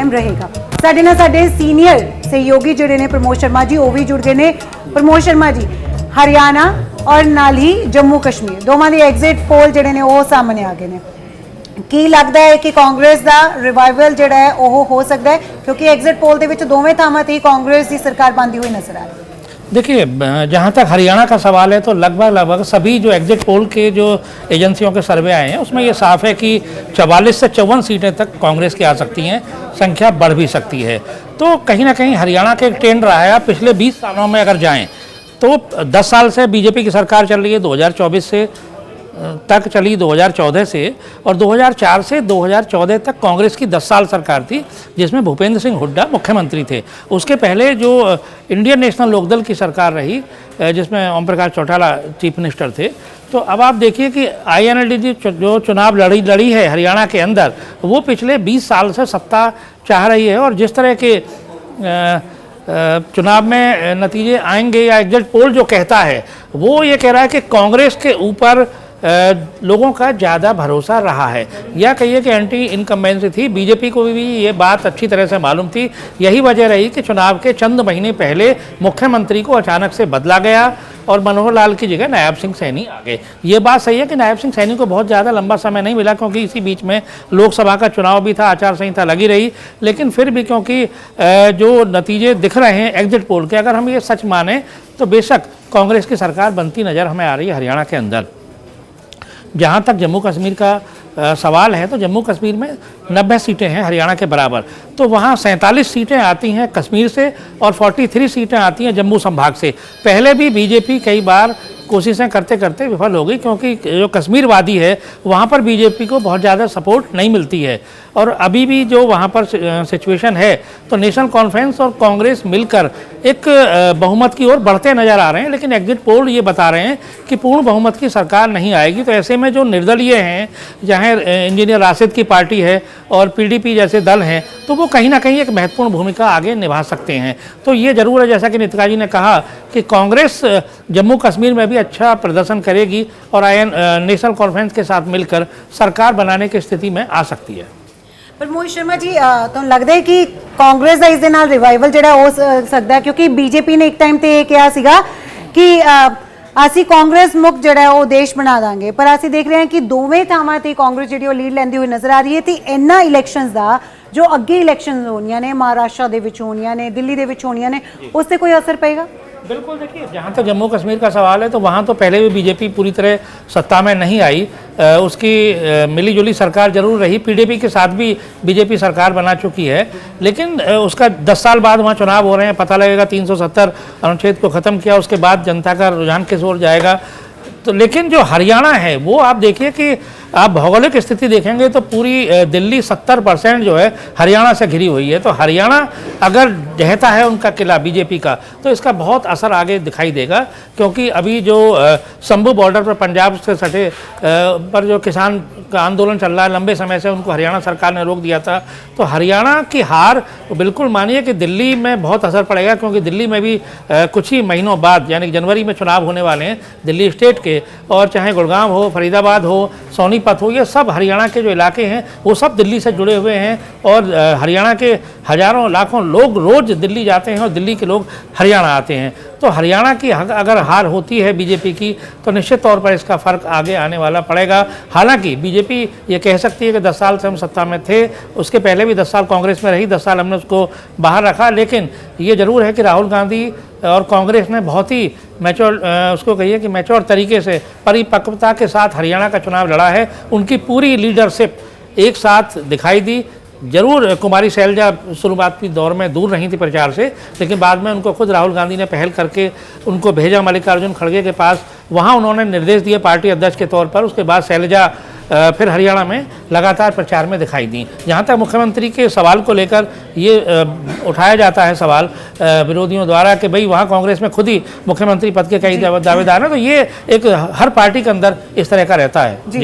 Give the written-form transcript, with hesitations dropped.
कायम रहेगा। ਸਾਡੇ ਨਾਲ ਸਾਡੇ ਸੀਨੀਅਰ सहयोगी ਜਿਹੜੇ ਨੇ प्रमोद शर्मा जी ਉਹ ਵੀ जुड़ गए ਨੇ। प्रमोद शर्मा जी, हरियाणा और नाल ही जम्मू कश्मीर दोवां दी एग्जिट पोल ਜਿਹੜੇ ਨੇ ਉਹ ਸਾਹਮਣੇ आ गए ਨੇ। ਕੀ ਲੱਗਦਾ है कि कांग्रेस ਦਾ रिवाइवल ਜਿਹੜਾ है ਉਹ हो सकता है, क्योंकि एग्जिट पोल ਦੇ ਵਿੱਚ ਦੋਵੇਂ ਥਾਵਾਂ ਤੇ कांग्रेस ਦੀ सरकार बनती हुई नजर आ रही है। देखिए, जहाँ तक हरियाणा का सवाल है तो लगभग सभी जो एग्जिट पोल के जो एजेंसियों के सर्वे आए हैं उसमें ये साफ है कि 44 से 54 सीटें तक कांग्रेस की आ सकती हैं, संख्या बढ़ भी सकती है। तो कहीं ना कहीं हरियाणा का एक ट्रेंड रहा है। पिछले 20 सालों में अगर जाएं तो 10 साल से बीजेपी की सरकार चल रही है, 2024 से तक चली 2014 से, और 2004 से 2014 तक कांग्रेस की 10 साल सरकार थी जिसमें भूपेंद्र सिंह हुड्डा मुख्यमंत्री थे। उसके पहले जो इंडियन नेशनल लोकदल की सरकार रही जिसमें ओम प्रकाश चौटाला चीफ मिनिस्टर थे। तो अब आप देखिए कि INLD जो चुनाव लड़ी है हरियाणा के अंदर, वो पिछले 20 साल से सत्ता चाह रही है। और जिस तरह के चुनाव में नतीजे आएंगे या एग्जिट पोल जो कहता है वो ये कह रहा है कि कांग्रेस के ऊपर लोगों का ज़्यादा भरोसा रहा है, या कहिए कि एंटी इनकम्बेंसी थी। बीजेपी को भी ये बात अच्छी तरह से मालूम थी। यही वजह रही कि चुनाव के चंद महीने पहले मुख्यमंत्री को अचानक से बदला गया और मनोहर लाल की जगह नायब सिंह सैनी आ गए। ये बात सही है कि नायब सिंह सैनी को बहुत ज़्यादा लंबा समय नहीं मिला, क्योंकि इसी बीच में लोकसभा का चुनाव भी था, आचार संहिता लगी रही। लेकिन फिर भी क्योंकि जो नतीजे दिख रहे हैं एग्जिट पोल के, अगर हम ये सच माने तो बेशक कांग्रेस की सरकार बनती नज़र हमें आ रही है हरियाणा के अंदर। जहाँ तक जम्मू कश्मीर का सवाल है तो जम्मू कश्मीर में 90 सीटें हैं हरियाणा के बराबर, तो वहाँ 47 सीटें आती हैं कश्मीर से और 43 सीटें आती हैं जम्मू संभाग से। पहले भी बीजेपी कई बार कोशिशें करते करते विफल हो गई, क्योंकि जो कश्मीर वादी है वहाँ पर बीजेपी को बहुत ज़्यादा सपोर्ट नहीं मिलती है। और अभी भी जो वहाँ पर सिचुएशन है तो नेशनल कॉन्फ्रेंस और कांग्रेस मिलकर एक बहुमत की ओर बढ़ते नज़र आ रहे हैं। लेकिन एग्जिट पोल ये बता रहे हैं कि पूर्ण बहुमत की सरकार नहीं आएगी। तो ऐसे में जो निर्दलीय हैं, जहाँ इंजीनियर राशिद की पार्टी है और PDP जैसे दल हैं, तो वो कहीं ना कहीं एक महत्वपूर्ण भूमिका आगे निभा सकते हैं। तो ये ज़रूर है, जैसा कि नितिका जी ने कहा, कि कांग्रेस जम्मू कश्मीर में भी अच्छा प्रदर्शन करेगी और नेशनल कॉन्फ्रेंस के साथ मिलकर सरकार बनाने की स्थिति में आ सकती है। प्रमोद शर्मा जी, तो लगता है कि कांग्रेस का इस दे नाल रिवाइवल जिहड़ा हो सकता है, क्योंकि बीजेपी ने एक टाइम ते कहा सीगा कि ਅਸੀਂ कांग्रेस मुक्त ਜਿਹੜਾ ਉਹ देश बना ਦਾਂਗੇ, पर ਅਸੀਂ देख रहे हैं कि ਦੋਵੇਂ ਥਾਵਾਂ ਤੇ कांग्रेस ਜਿਹੜੀ ਉਹ ਲੀਡ ਲੈਂਦੀ ਹੋਈ ਨਜ਼ਰ ਆ ਰਹੀ ਹੈ। ਤੇ ਇਹਨਾਂ ਇਲੈਕਸ਼ਨਸ ਦਾ ਜੋ ਅੱਗੇ ਇਲੈਕਸ਼ਨਸ ਹੋਣੀਆਂ ਨੇ, महाराष्ट्र ਦੇ ਵਿੱਚ ਹੋਣੀਆਂ ने, दिल्ली ਦੇ ਵਿੱਚ होणियां ने, उस पर कोई असर पड़ेगा? बिल्कुल। देखिए, जहाँ तक जम्मू कश्मीर का सवाल है तो वहाँ तो पहले भी बीजेपी पूरी तरह सत्ता में नहीं आई। उसकी मिली जुली सरकार जरूर रही, PDP के साथ भी बीजेपी सरकार बना चुकी है। लेकिन उसका 10 साल बाद वहाँ चुनाव हो रहे हैं, पता लगेगा 370 अनुच्छेद को ख़त्म किया, उसके बाद जनता का रुझान किस ओर जाएगा। तो लेकिन जो हरियाणा है वो आप देखिए कि आप भौगोलिक स्थिति देखेंगे तो पूरी दिल्ली 70% जो है हरियाणा से घिरी हुई है। तो हरियाणा अगर रहता है उनका किला बीजेपी का, तो इसका बहुत असर आगे दिखाई देगा। क्योंकि अभी जो शंभू बॉर्डर पर पंजाब से सटे पर जो किसान का आंदोलन चल रहा है, लंबे समय से उनको हरियाणा सरकार ने रोक दिया था। तो हरियाणा की हार बिल्कुल मानिए कि दिल्ली में बहुत असर पड़ेगा, क्योंकि दिल्ली में भी कुछ ही महीनों बाद यानी जनवरी में चुनाव होने वाले हैं दिल्ली स्टेट के। और चाहे गुड़गांव हो, फरीदाबाद हो, सोनीपत हो, ये सब हरियाणा के जो इलाके हैं वो सब दिल्ली से जुड़े हुए हैं। और हरियाणा के हज़ारों लाखों लोग रोज़ दिल्ली जाते हैं और दिल्ली के लोग हरियाणा आते हैं। तो हरियाणा की अगर हार होती है बीजेपी की तो निश्चित तौर पर इसका फ़र्क आगे आने वाला पड़ेगा। हालांकि बीजेपी ये कह सकती है कि 10 साल से हम सत्ता में थे, उसके पहले भी 10 साल कांग्रेस में रही, 10 साल हमने उसको बाहर रखा। लेकिन ये ज़रूर है कि राहुल गांधी और कांग्रेस ने बहुत ही मैच्योर, उसको कहिए कि मैच्योर तरीके से, परिपक्वता के साथ हरियाणा का चुनाव लड़ा है। उनकी पूरी लीडरशिप एक साथ दिखाई दी। जरूर कुमारी शैलजा शुरुआती दौर में दूर रही थी प्रचार से, लेकिन बाद में उनको खुद राहुल गांधी ने पहल करके उनको भेजा मल्लिकार्जुन खड़गे के पास। वहाँ उन्होंने निर्देश दिए पार्टी अध्यक्ष के तौर पर। उसके बाद शैलजा फिर हरियाणा में लगातार प्रचार में दिखाई दी। जहाँ तक मुख्यमंत्री के सवाल को लेकर ये उठाया जाता है सवाल विरोधियों द्वारा कि भाई वहाँ कांग्रेस में खुद ही मुख्यमंत्री पद के कई दावेदार हैं, तो ये एक हर पार्टी के अंदर इस तरह का रहता है।